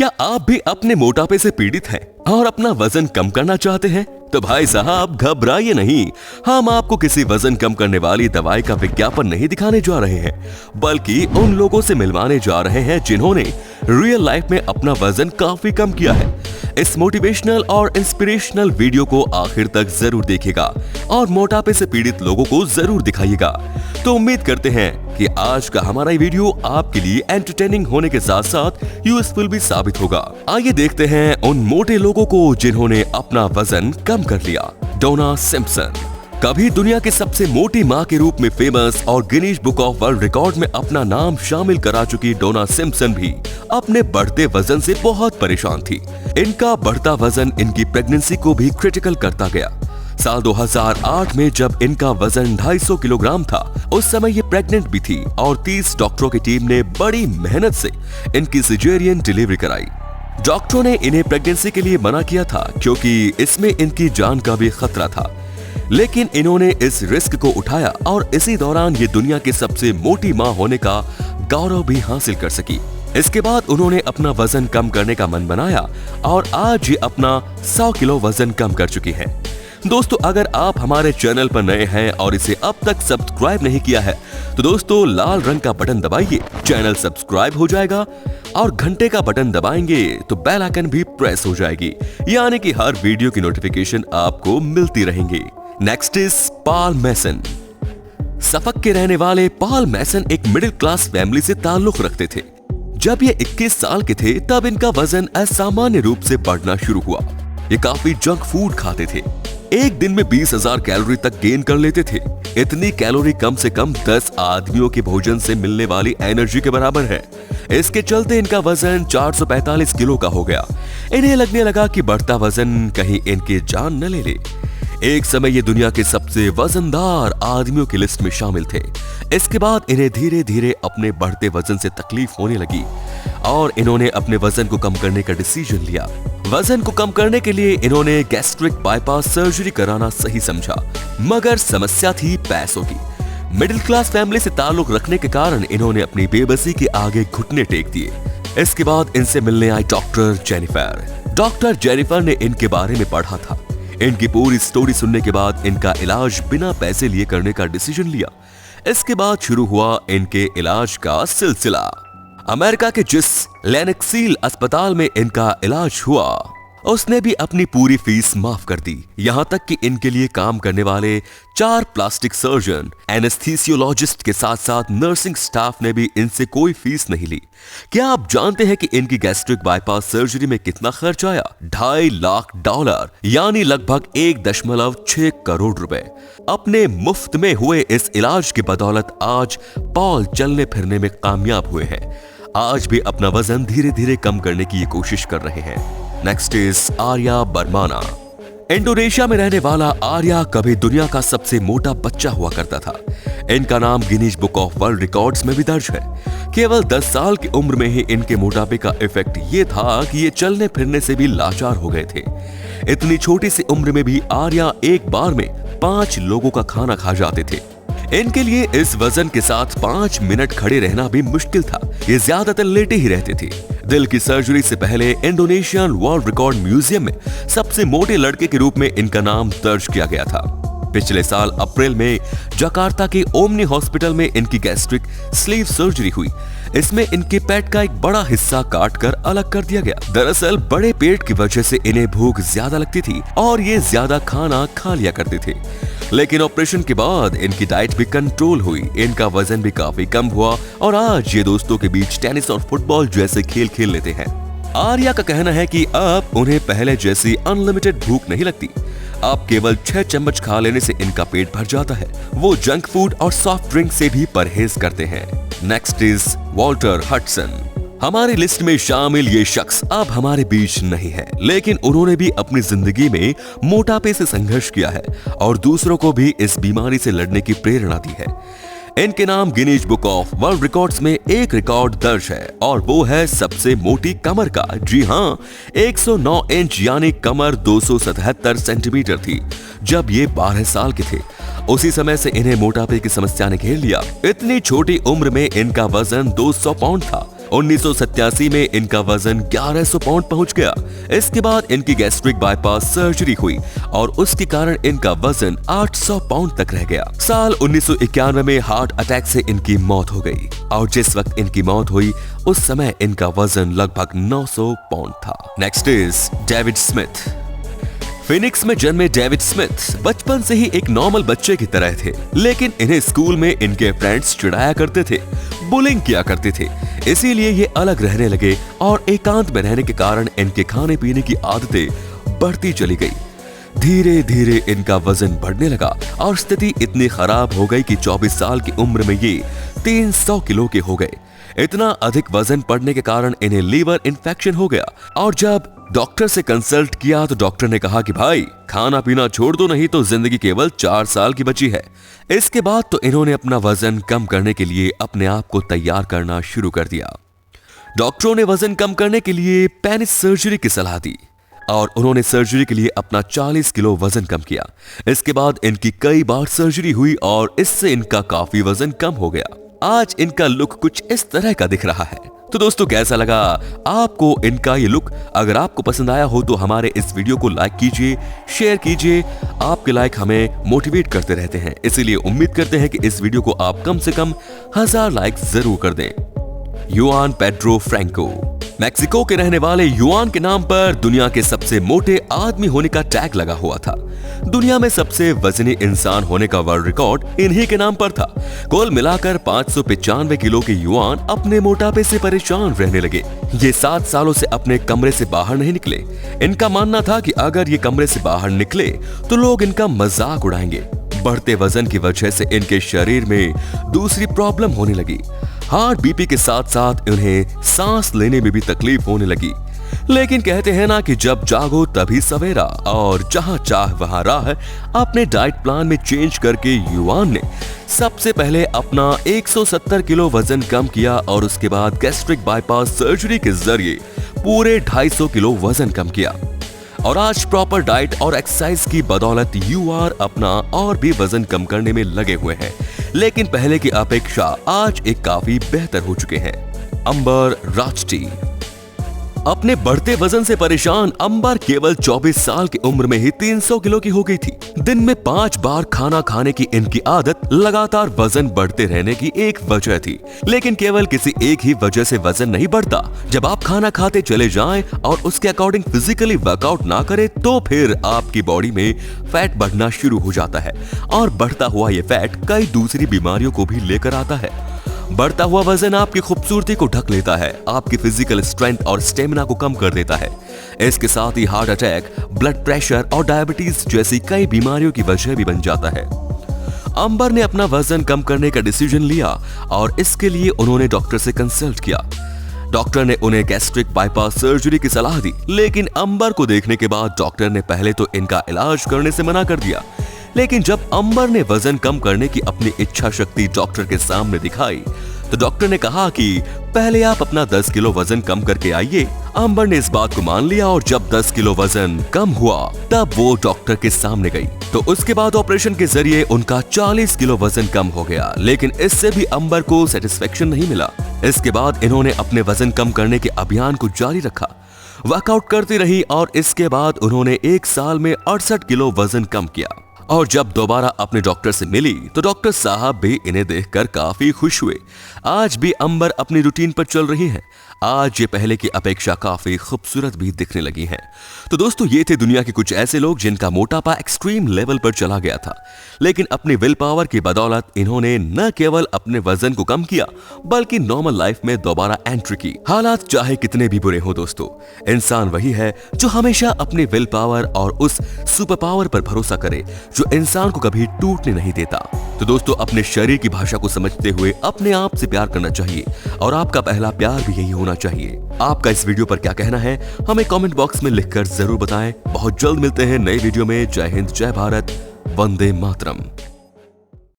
क्या आप भी अपने मोटापे से पीड़ित हैं और अपना वजन कम करना चाहते हैं? तो भाई साहब घबराइए नहीं, हम आपको किसी वजन कम करने वाली दवाई का विज्ञापन नहीं दिखाने जा रहे हैं, बल्कि उन लोगों से मिलवाने जा रहे हैं जिन्होंने रियल लाइफ में अपना वजन काफी कम किया है। इस मोटिवेशनल और इंस्पिरेशनल वीडियो को आखिर तक जरूर देखिएगा और मोटापे से पीड़ित लोगों को जरूर दिखाइएगा। तो उम्मीद करते हैं कि आज का हमारा ये वीडियो आपके लिए एंटरटेनिंग होने के साथ साथ यूजफुल भी साबित होगा। आइए देखते हैं उन मोटे लोगों को जिन्होंने अपना वजन कम कर लिया। डोना सिम्पसन, कभी दुनिया की सबसे मोटी मां के रूप में फेमस और Guinness book of world record में अपना नाम शामिल करा चुकी डोना सिम्पसन भी अपने बढ़ते वजन से बहुत परेशान थी। इनका बढ़ता वजन इनकी प्रेगनेंसी को भी क्रिटिकल करता गया। साल 2008 में जब इनका वजन 250 किलोग्राम था, उस समय ये प्रेग्नेंट भी थी और 30 डॉक्टरों की टीम ने बड़ी मेहनत से इनकी सिजेरियन डिलीवरी कराई। डॉक्टरों ने इन्हें प्रेगनेंसी के लिए मना किया था क्योंकि इसमें इनकी जान का भी खतरा था, लेकिन इन्होंने इस रिस्क को उठाया और इसी दौरान ये दुनिया की सबसे मोटी मां होने का गौरव भी हासिल कर सकी। इसके बाद उन्होंने अपना वजन कम करने का मन बनाया और आज ये अपना 100 किलो वजन कम कर चुकी है। दोस्तों, अगर आप हमारे चैनल पर नए हैं और इसे अब तक सब्सक्राइब नहीं किया है तो दोस्तों लाल रंग का बटन दबाइए, चैनल सब्सक्राइब हो जाएगा और घंटे का बटन दबाएंगे तो बेल आइकन भी प्रेस हो जाएगी, यानी कि हर वीडियो की नोटिफिकेशन आपको मिलती रहेंगी। नेक्स्ट इज पॉल मैसन। सफक के रहने वाले पॉल मैसन एक मिडिल क्लास फैमिली से ताल्लुक रखते थे। जब ये 21 साल के थे तब इनका वजन असामान्य रूप से बढ़ना शुरू हुआ। ये काफी जंक फूड खाते थे, एक दिन में 20,000 कैलोरी तक गेन कर लेते थे। इतनी कैलोरी कम से कम 10 आदमियों के भोजन से मिलने वाली एनर्जी के बराबर है। इसके चलते इनका वजन 445 किलो का हो गया। इन्हें लगने लगा कि बढ़ता वजन कहीं इनकी जान न ले ले। एक समय ये दुनिया के सबसे वजनदार आदमियों की लिस्ट में शामिल थे। इसके बाद इन्हें धीरे धीरे अपने बढ़ते वजन से तकलीफ होने लगी और इन्होंने अपने वजन को कम करने का डिसीजन लिया। वजन को कम करने के लिए इन्होंने गैस्ट्रिक बाईपास सर्जरी कराना सही समझा, मगर समस्या थी पैसों की। मिडिल क्लास फैमिली से ताल्लुक रखने के कारण इन्होंने अपनी बेबसी के आगे घुटने टेक दिए। इसके बाद इनसे मिलने आई डॉक्टर जेनिफर। डॉक्टर जेनिफर ने इनके बारे में पढ़ा था। इनकी पूरी स्टोरी सुनने के बाद इनका इलाज बिना पैसे लिए करने का डिसीजन लिया। इसके बाद शुरू हुआ इनके इलाज का सिलसिला। अमेरिका के जिस लेनेक्सील अस्पताल में इनका इलाज हुआ, उसने भी अपनी पूरी फीस माफ कर दी। यहाँ तक कि इनके लिए काम करने वाले 4 प्लास्टिक सर्जन, एनेस्थीसियोलॉजिस्ट के साथ साथ नर्सिंग स्टाफ ने भी इनसे कोई फीस नहीं ली। क्या आप जानते हैं कि इनकी गैस्ट्रिक बाईपास सर्जरी में कितना खर्च आया? $2.5 लाख, यानी लगभग 1.6 करोड़ रुपए। अपने मुफ्त में हुए इस इलाज की बदौलत आज पॉल चलने फिरने में कामयाब हुए हैं। आज भी अपना वजन धीरे धीरे कम करने की कोशिश कर रहे हैं। Next is Arya Permana. Indonesia में रहने वाला आर्या कभी दुनिया का सबसे मोटा बच्चा हुआ करता था। इनका नाम Guinness book of world records में भी दर्ज है। केवल 10 साल की उम्र में ही इनके मोटापे का इफेक्ट ये था कि ये चलने फिरने से भी लाचार हो गए थे। इतनी छोटी सी उम्र में भी आर्या एक बार में 5 लोगों का खाना खा जाते थे। इनके लिए इस वजन के साथ 5 मिनट खड़े रहना भी मुश्किल था। ये ज्यादातर लेटे ही रहते थे। दिल की सर्जरी से पहले इंडोनेशियन वर्ल्ड रिकॉर्ड म्यूजियम में सबसे मोटे लड़के के रूप में इनका नाम दर्ज किया गया था। पिछले साल अप्रैल में जकार्ता के ओमनी हॉस्पिटल में इनकी गैस्ट्रिक स्लीव सर्जरी हुई। इसमें इनके पेट का एक बड़ा हिस्सा काट कर अलग कर दिया गया। दरअसल बड़े पेट की वजह से इन्हें भूख ज्यादा लगती थी और ये ज्यादा खाना खा लिया करते थे। लेकिन ऑपरेशन के बाद इनकी डाइट भी कंट्रोल हुई, इनका वजन भी काफी कम हुआ और आज ये दोस्तों के बीच टेनिस और फुटबॉल जैसे खेल खेल लेते हैं। आर्या का कहना है कि अब उन्हें पहले जैसी अनलिमिटेड भूख नहीं लगती। अब केवल 6 चम्मच खा लेने से इनका पेट भर जाता है। वो जंक फूड और सॉफ्ट ड्रिंक से भी परहेज करते हैं। Next is Walter Hudson. हमारी लिस्ट में शामिल ये शख्स अब हमारे बीच नहीं है, लेकिन उन्होंने भी अपनी जिंदगी में मोटापे से संघर्ष किया है और दूसरों को भी इस बीमारी से लड़ने की प्रेरणा दी है। इनके नाम Guinness book of world records में एक रिकॉर्ड दर्ज है और वो है सबसे मोटी कमर का। जी हाँ, 109 इंच यानी कमर 277 सेंटीमीटर थी जब ये 12 साल के थे। उसी समय से इन्हें मोटापे की समस्या ने घेर लिया। इतनी छोटी उम्र में इनका वजन 200 पाउंड था। 1987 में इनका वजन 1100 पाउंड पहुंच गया। इसके बाद इनकी गैस्ट्रिक बाईपास सर्जरी हुई और उसके कारण इनका वजन 800 पाउंड तक रह गया। साल 1991 में हार्ट अटैक से इनकी मौत हो गई और जिस वक्त इनकी मौत हुई उस समय इनका वजन लगभग 900 पाउंड था। Next is David Smith. Phoenix में जन्मे डेविड स्मिथ बचपन से ही एक नॉर्मल बच्चे की तरह थे, लेकिन इन्हें स्कूल में इनके फ्रेंड्स चिढ़ाया करते थे, बुलिंग किया करते थे। इसीलिए ये अलग रहने लगे और एकांत में रहने के कारण इनके खाने पीने की आदतें बढ़ती चली गई। धीरे धीरे इनका वजन बढ़ने लगा और स्थिति इतनी खराब हो गई कि 24 साल की उम्र में ये 300 किलो के हो गए। इतना अधिक वजन बढ़ने के कारण इन्हें लीवर इन्फेक्शन हो गया और जब डॉक्टर से कंसल्ट किया तो डॉक्टर ने कहा कि भाई खाना पीना छोड़ दो, नहीं तो जिंदगी केवल 4 साल की बची है। इसके बाद तो इन्होंने अपना वजन कम करने के लिए अपने आप को तैयार करना शुरू कर दिया। डॉक्टरों ने वजन कम करने के लिए पेनिस सर्जरी की सलाह दी और उन्होंने सर्जरी के लिए अपना 40 किलो वजन कम किया। इसके बाद इनकी कई बार सर्जरी हुई और इससे इनका काफी वजन कम हो गया। आज इनका लुक कुछ इस तरह का दिख रहा है। तो दोस्तों कैसा लगा आपको इनका ये लुक? अगर आपको पसंद आया हो तो हमारे इस वीडियो को लाइक कीजिए, शेयर कीजिए। आपके लाइक हमें मोटिवेट करते रहते हैं, इसीलिए उम्मीद करते हैं कि इस वीडियो को आप कम से कम 1000 लाइक जरूर कर दें। Yuan Pedro Franco. मैक्सिको के रहने वाले युआन के नाम पर दुनिया के सबसे मोटे आदमी होने का टैग लगा हुआ था। दुनिया में सबसे वजनी इंसान होने का वर्ल्ड रिकॉर्ड इन्हीं के नाम पर था। कुल मिलाकर 595 किलो के युआन अपने मोटापे से परेशान रहने लगे। ये 7 सालों से अपने कमरे से बाहर नहीं निकले। इनका मानना था कि अगर ये कमरे से बाहर निकले तो लोग इनका मजाक उड़ाएंगे। बढ़ते वजन की वजह से इनके शरीर में दूसरी प्रॉब्लम होने लगी। हार्ट बीपी के साथ साथ उन्हें सांस लेने में भी तकलीफ होने लगी। लेकिन कहते हैं ना कि जब जागो तभी सवेरा, और जहां चाह वहां राह। अपने डाइट प्लान में चेंज करके युआन ने सबसे पहले अपना 170 किलो वजन कम किया और उसके बाद गैस्ट्रिक बाईपास सर्जरी के जरिए पूरे 250 किलो वजन कम किया। और आज प्रॉपर डाइट और एक्सरसाइज की बदौलत यूआर अपना और भी वजन कम करने में लगे हुए हैं, लेकिन पहले की अपेक्षा आज एक काफी बेहतर हो चुके हैं। अंबर राजटी। अपने बढ़ते वजन से परेशान अंबर केवल 24 साल की उम्र में ही 300 किलो की हो गई थी। दिन में 5 बार खाना खाने की इनकी आदत लगातार वजन बढ़ते रहने की एक वजह थी, लेकिन केवल किसी एक ही वजह से वजन नहीं बढ़ता। जब आप खाना खाते चले जाएं और उसके अकॉर्डिंग फिजिकली वर्कआउट ना करें तो फिर आपकी बॉडी में फैट बढ़ना शुरू हो जाता है और बढ़ता हुआ ये फैट कई दूसरी बीमारियों को भी लेकर आता है। बढ़ता हुआ वजन आपकी खूबसूरती को ढक लेता है, आपकी फिजिकल स्ट्रेंथ और स्टेमिना को कम कर देता है। इसके साथ ही हार्ट अटैक, ब्लड प्रेशर और डायबिटीज जैसी कई बीमारियों की वजह भी बन जाता है। अंबर ने अपना वजन कम करने का डिसीजन लिया और इसके लिए उन्होंने डॉक्टर से कंसल्ट किया। डॉक्टर ने उन्हें गैस्ट्रिक बाईपास सर्जरी की सलाह दी, लेकिन अंबर को देखने के बाद डॉक्टर ने पहले तो इनका इलाज करने से मना कर दिया। लेकिन जब अंबर ने वजन कम करने की अपनी इच्छा शक्ति डॉक्टर के सामने दिखाई तो डॉक्टर ने कहा कि पहले आप अपना 10 किलो वजन कम करके आइए। अंबर ने इस बात को मान लिया और जब 10 किलो वजन कम हुआ तब वो डॉक्टर के सामने गई। तो उसके बाद ऑपरेशन के जरिए उनका 40 किलो वजन कम हो गया, लेकिन इससे भी अंबर को सेटिस्फेक्शन नहीं मिला। इसके बाद इन्होंने अपने वजन कम करने के अभियान को जारी रखा, वर्कआउट करती रही और इसके बाद उन्होंने 1 साल में 68 किलो वजन कम किया। और जब दोबारा अपने डॉक्टर से मिली तो डॉक्टर साहब भी इन्हें देखकर काफी खुश हुए। आज भी अंबर अपनी रूटीन पर चल रही हैं। आज ये पहले की अपेक्षा काफी खूबसूरत भी दिखने लगी हैं। तो दोस्तों ये थे दुनिया के कुछ ऐसे लोग जिनका मोटापा एक्सट्रीम लेवल पर चला गया था, लेकिन अपनी विल पावर की बदौलत इन्होंने न केवल अपने वजन को कम किया बल्कि नॉर्मल लाइफ में दोबारा एंट्री की। हालात चाहे कितने भी बुरे हो दोस्तों, इंसान वही है जो हमेशा अपनी विल पावर और उस सुपर पावर पर भरोसा करे जो इंसान को कभी टूटने नहीं देता। तो दोस्तों अपने शरीर की भाषा को समझते हुए अपने आप से प्यार करना चाहिए और आपका पहला प्यार भी यही होना चाहिए। आपका इस वीडियो पर क्या कहना है हमें कमेंट बॉक्स में लिखकर जरूर बताएं। बहुत जल्द मिलते हैं नए वीडियो में। जय हिंद, जय भारत, वंदे मातरम।